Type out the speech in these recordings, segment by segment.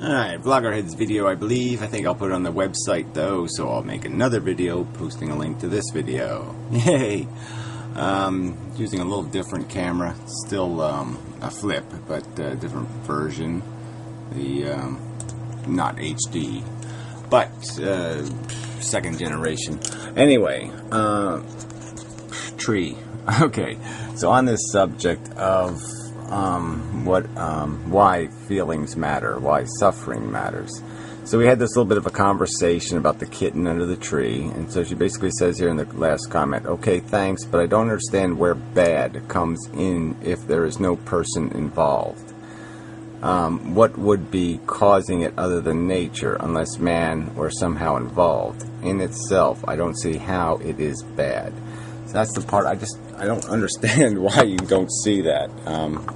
Alright, Vloggerhead's video, I believe. I think I'll put it on the website though, so I'll make another video posting a link to this video. Yay! Using a little different camera, still a flip, but a different version. The not HD, but second generation. Anyway, tree. Okay, so on this subject of why feelings matter, why suffering matters. So we had this little bit of a conversation about the kitten under the tree, and so she basically says here in the last comment, okay, thanks, but I don't understand where bad comes in if there is no person involved. What would be causing it other than nature, unless man were somehow involved? In itself, I don't see how it is bad. So that's the part I don't understand why you don't see that.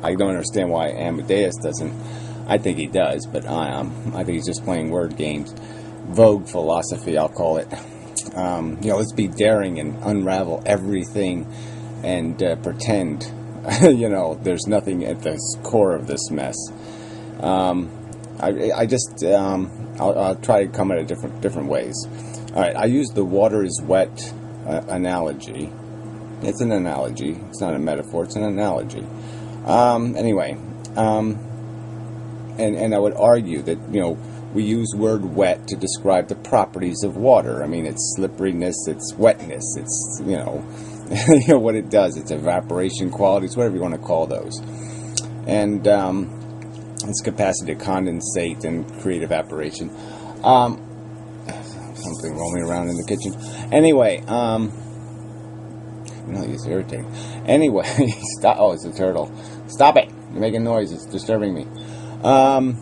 I don't understand why Amadeus doesn't. I think he does, but I think he's just playing word games. Vogue philosophy, I'll call it. Let's be daring and unravel everything and pretend, there's nothing at the core of this mess. I'll try to come at it different ways. All right, I use the water is wet analogy. It's an analogy. It's not a metaphor. It's an analogy. And I would argue that, we use word wet to describe the properties of water. I mean, it's slipperiness, it's wetness, it's, what it does. It's evaporation qualities, whatever you want to call those. And its capacity to condensate and create evaporation. Something roaming around in the kitchen. Anyway, it's irritating. Anyway, stop. Oh, it's a turtle. Stop it. You're making noise. It's disturbing me. So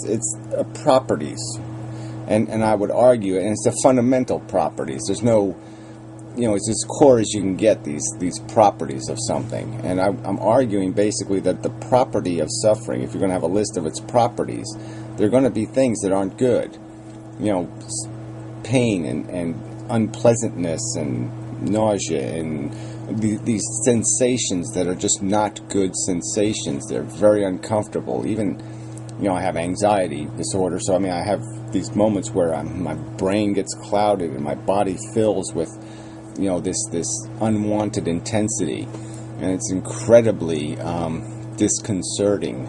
it's properties, and I would argue, and it's the fundamental properties. There's no, it's as core as you can get these properties of something, and I'm arguing basically that the property of suffering, if you're going to have a list of its properties, they're going to be things that aren't good, pain and unpleasantness and nausea and these sensations that are just not good sensations. They're very uncomfortable. Even, I have anxiety disorder, so I have these moments where my brain gets clouded and my body fills with, this unwanted intensity, and it's incredibly disconcerting.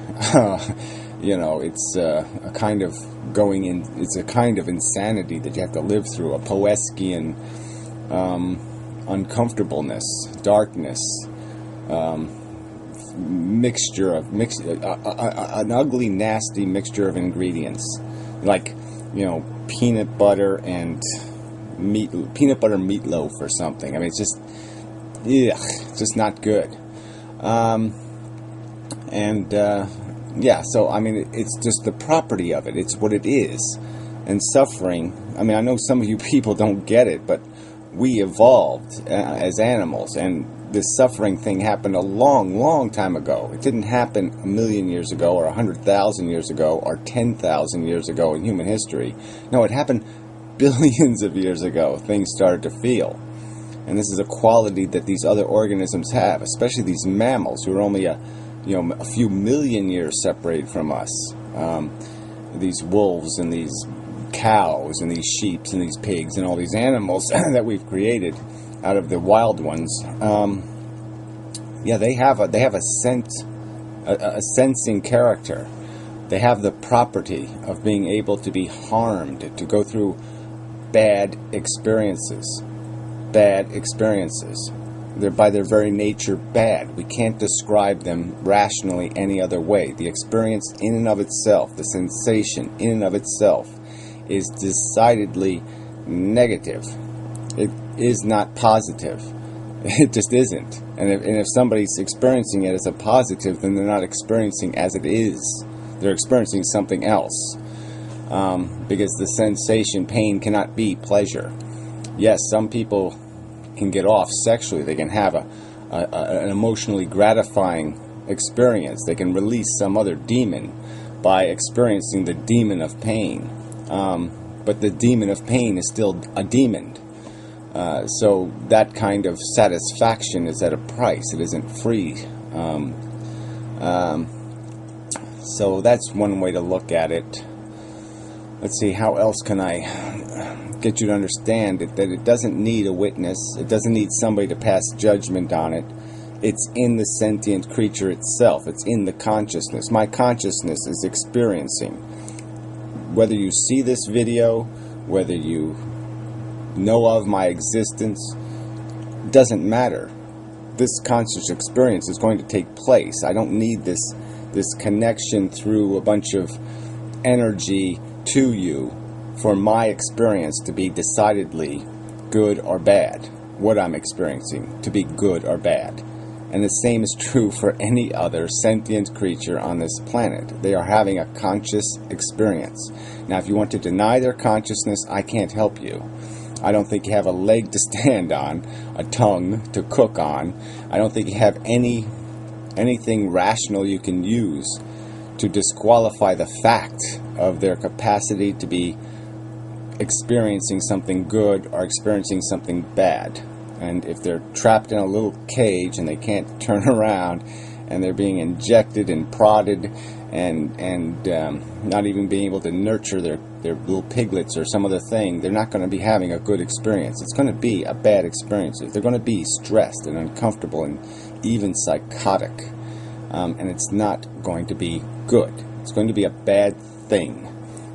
It's a kind of it's a kind of insanity that you have to live through, a Poeskian uncomfortableness, darkness, an ugly, nasty mixture of ingredients, like, peanut butter and peanut butter meatloaf or something. I mean, it's just, it's just not good. So, it's just the property of it. It's what it is. And suffering, I know some of you people don't get it, but we evolved as animals, and this suffering thing happened a long, long time ago. It didn't happen 1,000,000 years ago, or 100,000 years ago, or 10,000 years ago in human history. No, it happened billions of years ago. Things started to feel. And this is a quality that these other organisms have, especially these mammals, who are only a few million years separated from us. These wolves and these cows and these sheep and these pigs and all these animals that we've created out of the wild ones. They have a sensing character. They have the property of being able to be harmed, to go through bad experiences. They're by their very nature bad. We can't describe them rationally any other way. The experience in and of itself, the sensation in and of itself, is decidedly negative. It is not positive. It just isn't. And if somebody's experiencing it as a positive, then they're not experiencing as it is. They're experiencing something else. Because the sensation, pain, cannot be pleasure. Yes, some people can get off sexually. They can have an emotionally gratifying experience. They can release some other demon by experiencing the demon of pain. But the demon of pain is still a demon. So that kind of satisfaction is at a price. It isn't free. So that's one way to look at it. Let's see, how else can I get you to understand it, that it doesn't need a witness, it doesn't need somebody to pass judgment on it. It's in the sentient creature itself. It's in the consciousness. My consciousness is experiencing. Whether you see this video, whether you know of my existence, doesn't matter. This conscious experience is going to take place. I don't need this connection through a bunch of energy to you for my experience to be decidedly good or bad. What I'm experiencing to be good or bad. And the same is true for any other sentient creature on this planet. They are having a conscious experience. Now, if you want to deny their consciousness, I can't help you. I don't think you have a leg to stand on, a tongue to cook on. I don't think you have anything rational you can use to disqualify the fact of their capacity to be experiencing something good or experiencing something bad. And if they're trapped in a little cage and they can't turn around, and they're being injected and prodded and not even being able to nurture their little piglets or some other thing, they're not going to be having a good experience. It's going to be a bad experience. They're going to be stressed and uncomfortable and even psychotic. And it's not going to be good. It's going to be a bad thing.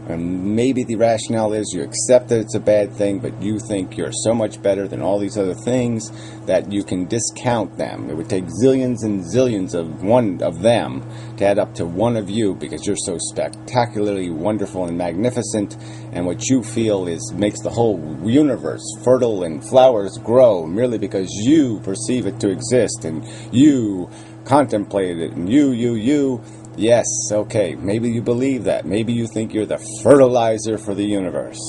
And maybe the rationale is you accept that it's a bad thing, but you think you're so much better than all these other things that you can discount them. It would take zillions and zillions of one of them to add up to one of you, because you're so spectacularly wonderful and magnificent, and what you feel makes the whole universe fertile and flowers grow merely because you perceive it to exist and you contemplate it, and you. Yes, okay, maybe you believe that. Maybe you think you're the fertilizer for the universe.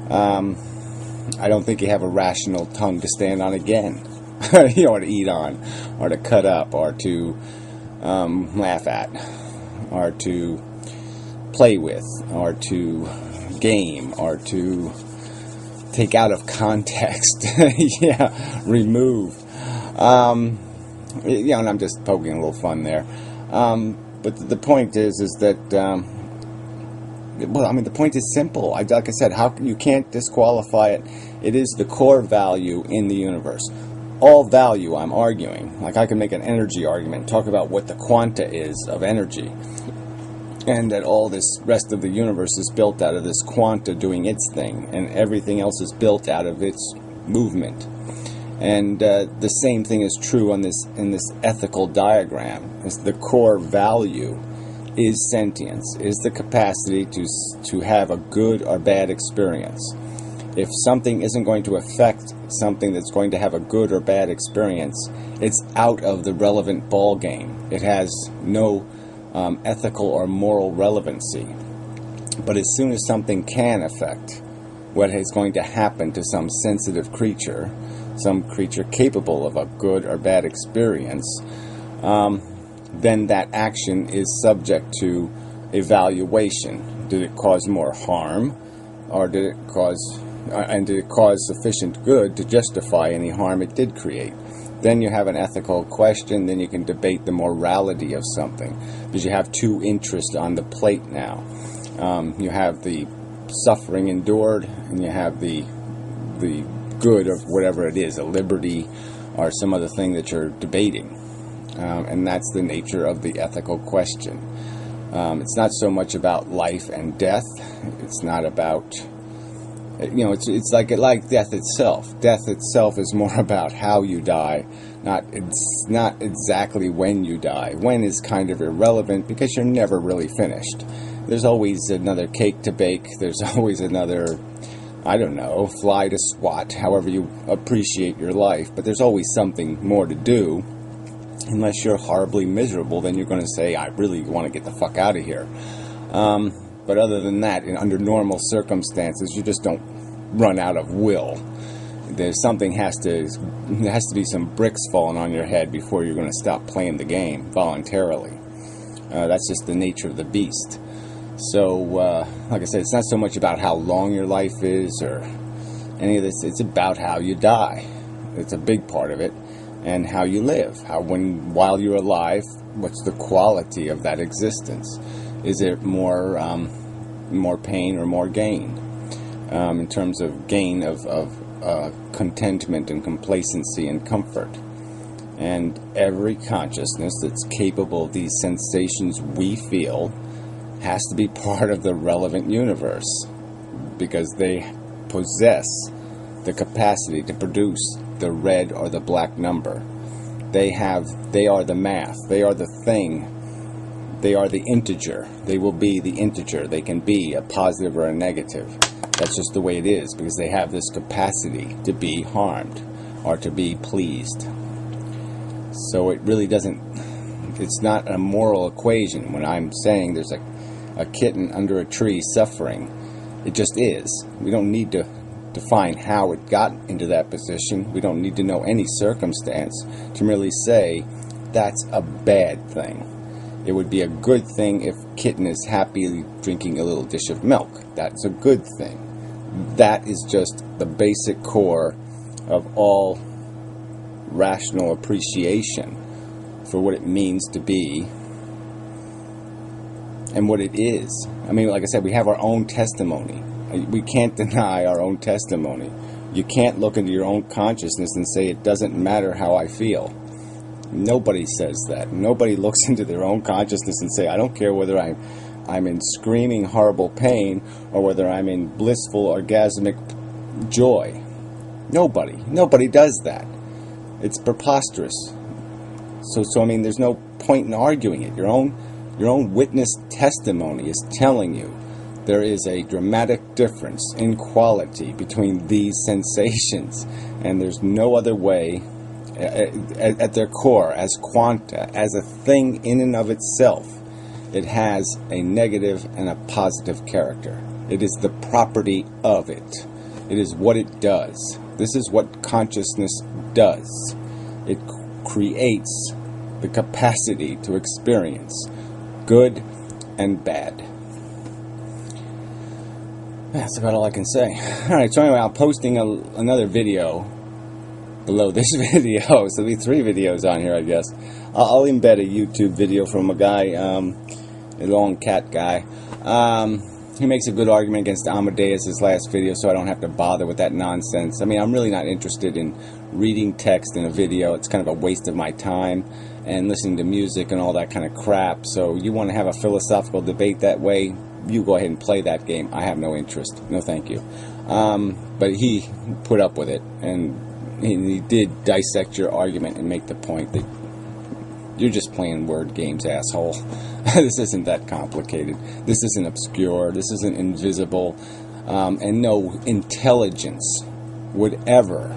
I don't think you have a rational tongue to stand on again. You know, to eat on, or to cut up, or to laugh at, or to play with, or to game, or to take out of context. Yeah, remove. You know, and I'm just poking a little fun there. But the point is that, well, I mean, the point is simple. Like I said, you can't disqualify it. It is the core value in the universe. All value, I'm arguing. Like, I can make an energy argument, talk about what the quanta is of energy, and that all this rest of the universe is built out of this quanta doing its thing, and everything else is built out of its movement. And the same thing is true in this ethical diagram. The core value is sentience, is the capacity to have a good or bad experience. If something isn't going to affect something that's going to have a good or bad experience, it's out of the relevant ball game. It has no ethical or moral relevancy. But as soon as something can affect what is going to happen to some sensitive creature, some creature capable of a good or bad experience, then that action is subject to evaluation. Did it cause more harm, or did it cause sufficient good to justify any harm it did create? Then you have an ethical question. Then you can debate the morality of something, because you have two interests on the plate now. You have the suffering endured, and you have the good of whatever it is, a liberty or some other thing that you're debating. And that's the nature of the ethical question. It's not so much about life and death. It's not about, you know, it's like death itself. Death itself is more about how you die. It's not exactly when you die. When is kind of irrelevant, because you're never really finished. There's always another cake to bake. There's always another, I don't know, fly to swat, however you appreciate your life. But there's always something more to do. Unless you're horribly miserable, then you're going to say, I really want to get the fuck out of here. But other than that, under normal circumstances, you just don't run out of will. There has to be some bricks falling on your head before you're going to stop playing the game voluntarily. That's just the nature of the beast. So, like I said, it's not so much about how long your life is or any of this. It's about how you die. It's a big part of it. And how you live. While you're alive, what's the quality of that existence? Is it more pain or more gain? In terms of gain of contentment and complacency and comfort. And every consciousness that's capable of these sensations we feel has to be part of the relevant universe, because they possess the capacity to produce the red or the black number. They are the math. They are the thing. They are the integer. They will be the integer. They can be a positive or a negative. That's just the way it is, because they have this capacity to be harmed or to be pleased. So it really doesn't, it's not a moral equation. When I'm saying there's a kitten under a tree suffering, it just is. We don't need to define how it got into that position. We don't need to know any circumstance to merely say that's a bad thing. It would be a good thing if kitten is happily drinking a little dish of milk. That's a good thing. That is just the basic core of all rational appreciation for what it means to be and what it is. I mean, like I said, we have our own testimony. We can't deny our own testimony. You can't look into your own consciousness and say it doesn't matter how I feel. Nobody says that. Nobody looks into their own consciousness and say, I don't care whether I'm in screaming horrible pain or whether I'm in blissful orgasmic joy. Nobody does that. It's preposterous. So I mean, there's no point in arguing it. Your own witness testimony is telling you there is a dramatic difference in quality between these sensations, and there's no other way. At their core, as quanta, as a thing in and of itself, it has a negative and a positive character. It is the property of it. It is what it does. This is what consciousness does. It creates the capacity to experience good and bad. That's about all I can say. Alright, so anyway, I'm posting another video below this video, so there'll be 3 videos on here, I guess. I'll embed a YouTube video from a guy, a long cat guy. He makes a good argument against Amadeus' last video, so I don't have to bother with that nonsense. I mean, I'm really not interested in reading text in a video. It's kind of a waste of my time, and listening to music and all that kind of crap. So you want to have a philosophical debate that way, you go ahead and play that game. I have no interest. No thank you. But he put up with it, and he did dissect your argument and make the point that you're just playing word games, asshole. This isn't that complicated. This isn't obscure. This isn't invisible. And no intelligence would ever,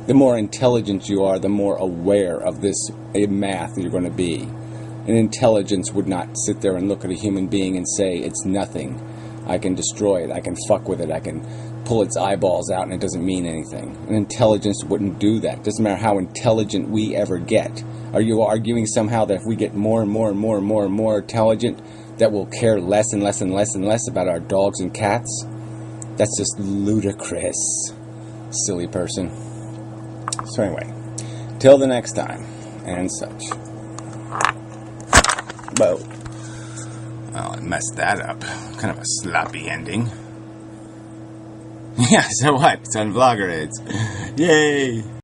the more intelligent you are, the more aware of this math you're going to be. An intelligence would not sit there and look at a human being and say, it's nothing. I can destroy it. I can fuck with it. I can pull its eyeballs out and it doesn't mean anything. An intelligence wouldn't do that. Doesn't matter how intelligent we ever get. Are you arguing somehow that if we get more and more intelligent, that we'll care less and less about our dogs and cats? That's just ludicrous, silly person. So anyway, till the next time, and such. Whoa. Well, I messed that up. Kind of a sloppy ending. Yeah, so what? It's on Vlogger Aids. Yay!